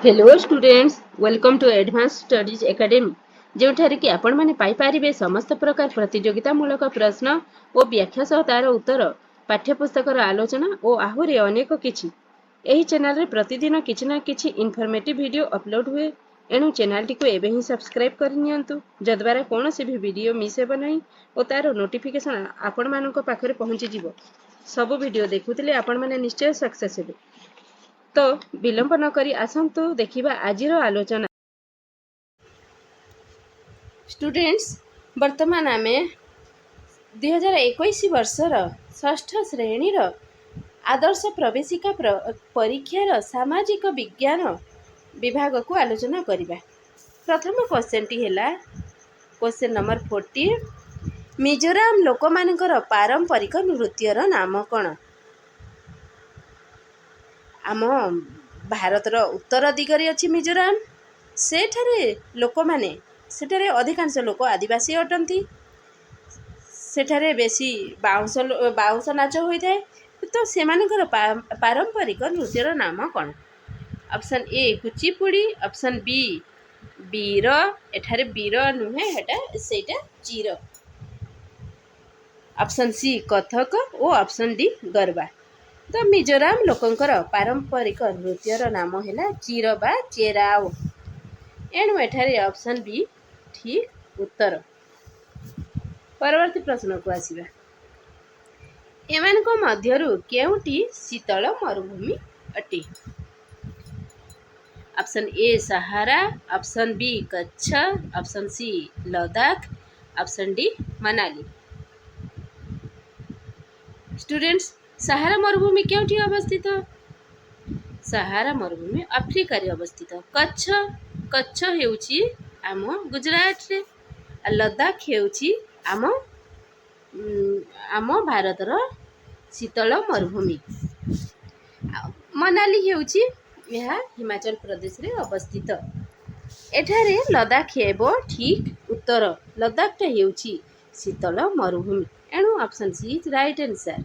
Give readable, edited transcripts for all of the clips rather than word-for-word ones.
Hello students, welcome to advance studies academy जोठारे कि आपण माने पाई पारिबे समस्त प्रकार प्रतियोगितामूलक प्रश्न और व्याख्या सह तार उत्तर पाठ्यपुस्तकर आलोचना और आहुरी अनेक किछि एही चैनल रे प्रतिदिन किछि ना किछि इनफॉर्मेटिव वीडियो अपलोड हुए। एणु चैनल टी को एबे ही सब्सक्राइब कर नियंतु जद्वारा कोनोसी भी वीडियो मिस हेबो नहीं और तार नोटिफिकेशन आपण मानक पाखरे पहुंची जिवो। सब वीडियो देखुतिले आपण माने निश्चय सक्सेस हेबे। तो विलंब न करी आसंतु देखिबा आजिर आलोचना। स्टूडेंट्स, वर्तमान आमे 2021 वर्षर षष्ठ श्रेणीर आदर्श प्रवेशिका परीक्षार सामाजिक विज्ञान विभाग को आलोचना करिबा। प्रथम क्वेश्चन टी हैला क्वेश्चन नंबर 40। मिजोराम लोकमानकर पारंपरिक नृत्यर नाम कौन? आम भारतर उत्तर दिगरे अच्छी मिजोराम। सेठारे लोक माने सेठारे अधिकांश लोक आदिवासी अटंती। सेठारे बेसी बाउंस नाच होता है। तो सेमानकर पारंपरिक नृत्यर नाम कौन? Option A Kuchipudi, option B बीर, एठारे बीर नुहे हेटा सेटा चीर, ऑप्शन सी कथक और ऑप्शन डी गरबा। तो मिजोराम लोकंकर पारंपरिक नृत्यर नाम है चीर बा चेराओ। एणु एठारे ऑप्शन बी ठीक उत्तर। परवर्ती प्रश्न को आसिबा। एमानक मध्यरु केउटी शीतल मरुभूमि अटे? Option A Sahara, option B Kutch, option C Ladakh, option D Manali. Students, Sahara मरुभूमि केउटी अवस्थित? सहारा मरुभूमि अफ्रिकार अवस्थित। कच्छ हेउची आम गुजरात रे, लद्दाख हेउची आम भारतर शीतल मरुभूमि। मनाली हेउची यह हिमाचल प्रदेश रे अवस्थित। एठारे लद्दाख हेबो ठीक उत्तर। लद्दाख हेउची शीतल मरुभूमि। एणु option C is right answer.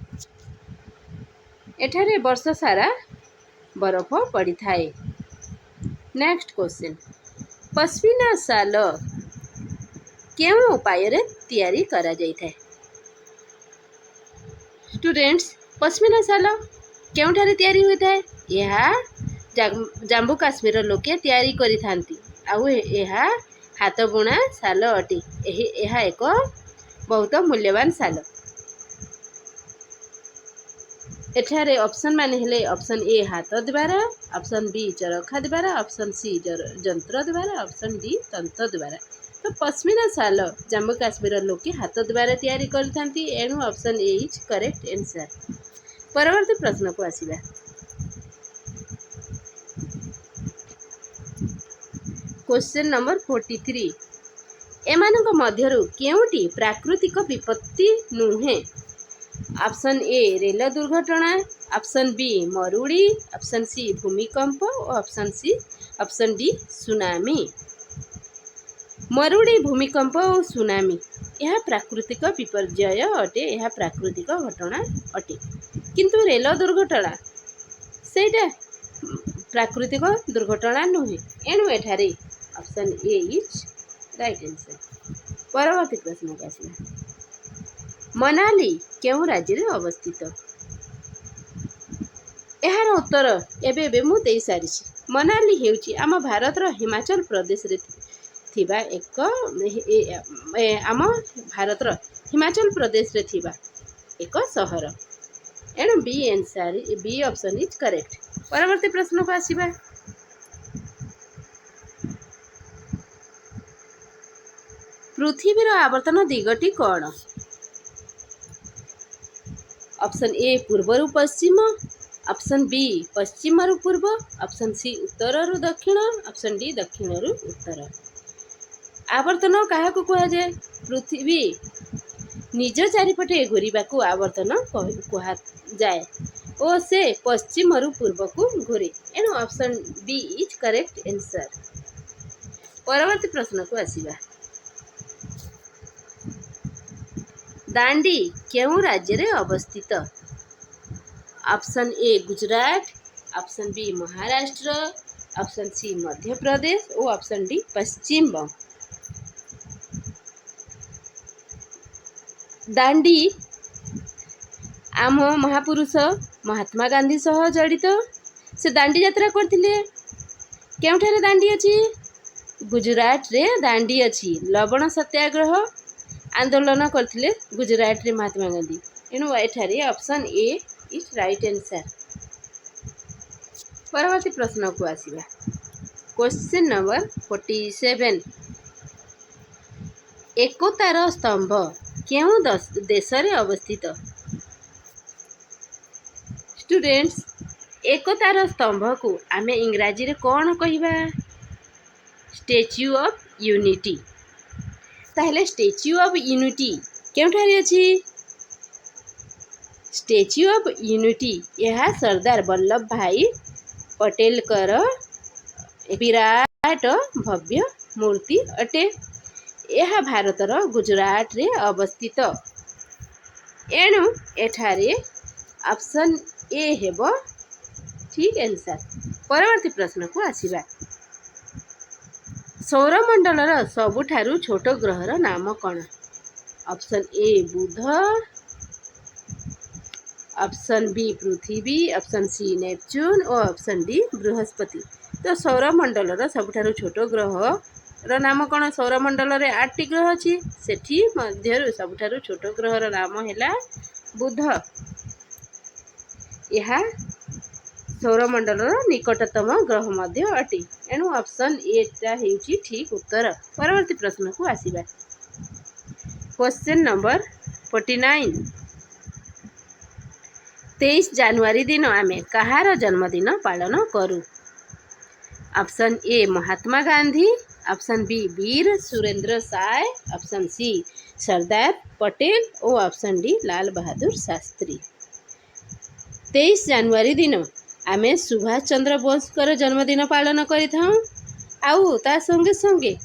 एठारे वर्ष सारा बरफ पड़ी थाए। Next question. पश्मीना शाल केउ उपाय रे तैयारी करा जाय थाए? स्टूडेंट्स, पश्मीना शाल केउठारे तैयारी होय थाए? यह जम्मू काश्मीर लोके तैयारी करि थांती। आउ यह हाथ बुणा शाल अटे। यह एक बहुत मूल्यवान शाल। एठारे ऑप्शन माने हेले ऑप्शन ए हाथ द्वारा, ऑप्शन बी चरखा द्वारा, ऑप्शन सी जंत्र द्वारा, ऑप्शन डी तंत्र द्वारा। तो पश्मीना शाल जम्मू काश्मीर लोके हाथ द्वारा तैयारी करथांती। एणु option A is correct answer. परवर्ती प्रश्न को आसिबा। Question number 43। एमानक मध्यरु केउटी प्राकृतिक विपत्ति नुहे? ऑप्शन ए रेल दुर्घटना, ऑप्शन बी मरुड़ी, ऑप्शन सी भूमिकंप और ऑप्शन डी सुनामी। मरुड़ी, भूमिकंप और सुनामी यह प्राकृतिक विपर्यय अटे। यह प्राकृतिक घटना अटे। किंतु रेल दुर्घटना सेटा प्राकृतिक दुर्घटना नुहे। एणु एठारे option A is right answer. परवर्ती प्रश्न को आसिबा। मनाली केउ राज्य रे अवस्थित? एहार उत्तर एबे मु देई सारिछि। मनाली हेउची आम भारत रो हिमाचल प्रदेश रे थिबा एक आम भारत रो हिमाचल प्रदेश रे थिबा एक शहर। एणु B answer, B option is correct. परवर्ती प्रश्न को आसिबा। पृथ्वीर आवर्तन दिगटी कौन? ऑप्शन ए पूर्व पश्चिम, ऑप्शन बी पश्चिम पूर्व, ऑप्शन सी उत्तर दक्षिण, ऑप्शन डी दक्षिण उत्तर। आवर्तन क्या कह जाए? पृथ्वी निज चारिपटे घूरवा को आवर्तन कह जाए और से पश्चिम पूर्व को घूरे। एणु option B is correct answer. परवर्ती प्रश्न को आसिबा। दांडी केउ राज्य रे अवस्थित? Option A Gujarat, option B Maharashtra, option C Madhya Pradesh और ऑप्शन डी पश्चिम बंग। दांडी आम महापुरुष महात्मा गांधी सह जड़ित। से दांडी यात्रा करथिले। केउठारे दांडी अछि? गुजरात रे दांडी अछि। लवण सत्याग्रह आंदोलन करथिले गुजरात रे महात्मा गांधी। एनु एठारे option A is right answer. परवर्ती प्रश्न को आसीबा। Question number 47। एकतार स्तंभ केउ देश रे अवस्थित? स्टूडेंट्स, एकतार स्तंभ को आमे इंग्राजी रे कोन कहिबा? Statue of Unity. ताहले स्टैच्यू ऑफ यूनिटी केउठारे अछि? स्टैच्यू ऑफ यूनिटी यह सरदार वल्लभ भाई पटेल कर विराट भव्य मूर्ति अटे। यह भारतर गुजरात रे अवस्थित। एणु एठारे ऑप्शन ए हेबो ठीक आंसर। परवर्ती प्रश्न को आसीबा। सौरमंडलर सबुठारु छोट ग्रहर नाम कौन? ऑप्शन ए बुध, ऑप्शन बी पृथ्वी, ऑप्शन सी नेपच्यून और ऑप्शन डी बृहस्पति। तो सौरमंडलर सबुठारु छोट ग्रह र नाम कौन? सौरमंडल रे 8टी ग्रह अछि। सेठी मध्यरु सबुठारु छोट ग्रहर नाम हैला बुध। यह सौरमंडलर निकटतम ग्रह मध्य अटे। एणु ऑप्शन ए टा हेउची ठीक उत्तर। परवर्ती प्रश्न को आसीबा। Question number 49। 23 जनवरी दिन आमे कहार जन्मदिन पालन करू? Option A Mahatma Gandhi, option B Veer Surendra Sai, option C Sardar Patel और ऑप्शन डी लाल बहादुर शास्त्री। 23 जनवरी दिन आमे सुभाष चंद्र बोस कर जन्मदिन पालन करिथां। आउ ता संगे संगे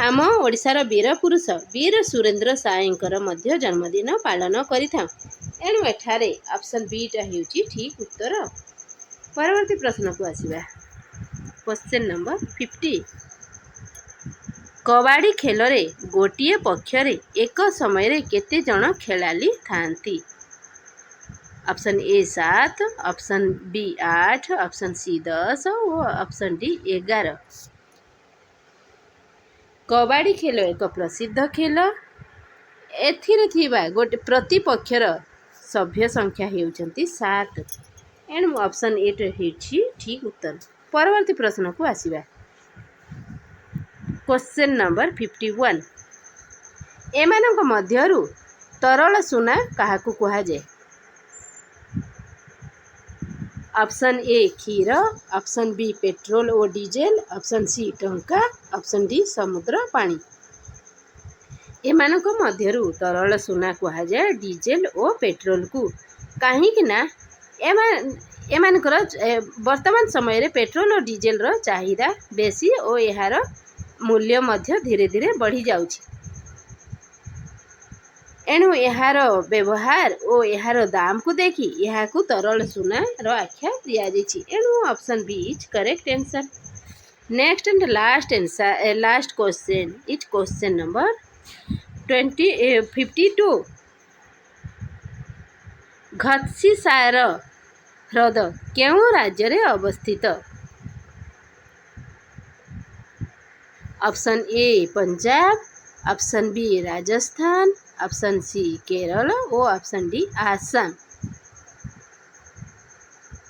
आम ओडिशार वीर पुरुष वीर सुरेंद्र सायंकर मध्य जन्मदिन पालन करिथां। एणु एठारे ऑप्शन बी टा हेउची ठीक उत्तर। परवर्ती प्रश्न को आसीबा। Question number 50। कबाड़ी खेल रे गोटिए पक्ष रे एक समय रे केते जण खेलाली थांती? Option A 7, option B 8, option C 10 और ऑप्शन डी 11। कबाड़ी खेल एक प्रसिद्ध खेल। एथिरे थिबा गोटे प्रतिपक्षर सभ्य संख्या हेउचंती 7। एणु ऑप्शन ए हेउची ठीक उत्तर। परवर्ती प्रश्न को आसीबा। Question number 51। एमानक मध्यरु तरल सुना काहाकू कुहा जाय? ऑप्शन ए क्षीर, ऑप्शन बी पेट्रोल और डीजेल, ऑप्शन सी टंका, ऑप्शन डी समुद्र पानी। एमानक मध्यरु तरल सुना कुहा जाय डीजेल और पेट्रोल को। काहेकि ना एमानकर वर्तमान समय रे पेट्रोल और डीजेल रो चाहिदा बेसी और यार मूल्य मध्य धीरे धीरे बढ़ी जाउछि। एणु यार व्यवहार और यार दाम को देखी यहाँ को तरल सुना रो आख्या दिया जाइछि। एणु option B is correct answer. Next and last question is question number 52। घत्सीसार ह्रद केउ राज्य रे अवस्थित? Option A Punjab, option B Rajasthan, option C Kerala और ऑप्शन डी आसाम।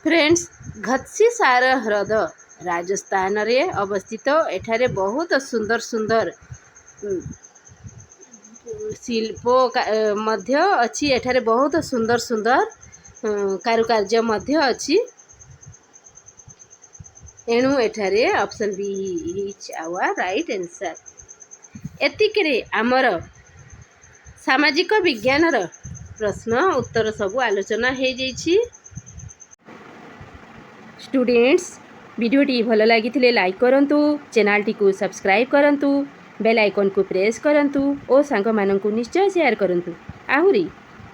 फ्रेंड्स, घत्सीसार ह्रद राजस्थान रे अवस्थित। एठारे बहुत सुंदर सुंदर शिल्प मध्य अच्छी। एठारे बहुत सुंदर सुंदर कारुकार्य मध्य अच्छी। एणु एठारे option B is our right answer. एतिकरे आमर सामाजिक विज्ञान प्रश्न उत्तर सब आलोचना हो जाइछि। स्टूडेंट्स, वीडियोटी भल लगी लाइक करंतु, चैनल टी को सब्सक्राइब करंतु, बेल आइकन को प्रेस करंतु और सांग मानंकु निश्चय शेयर करंतु। आहुरी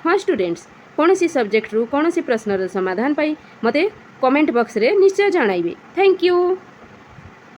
हाँ स्टूडेंट्स, कौन सी सब्जेक्ट रु कौन सी प्रश्नर समाधान पाई मते कमेंट बॉक्स रे निश्चय जणाइबे। Thank you.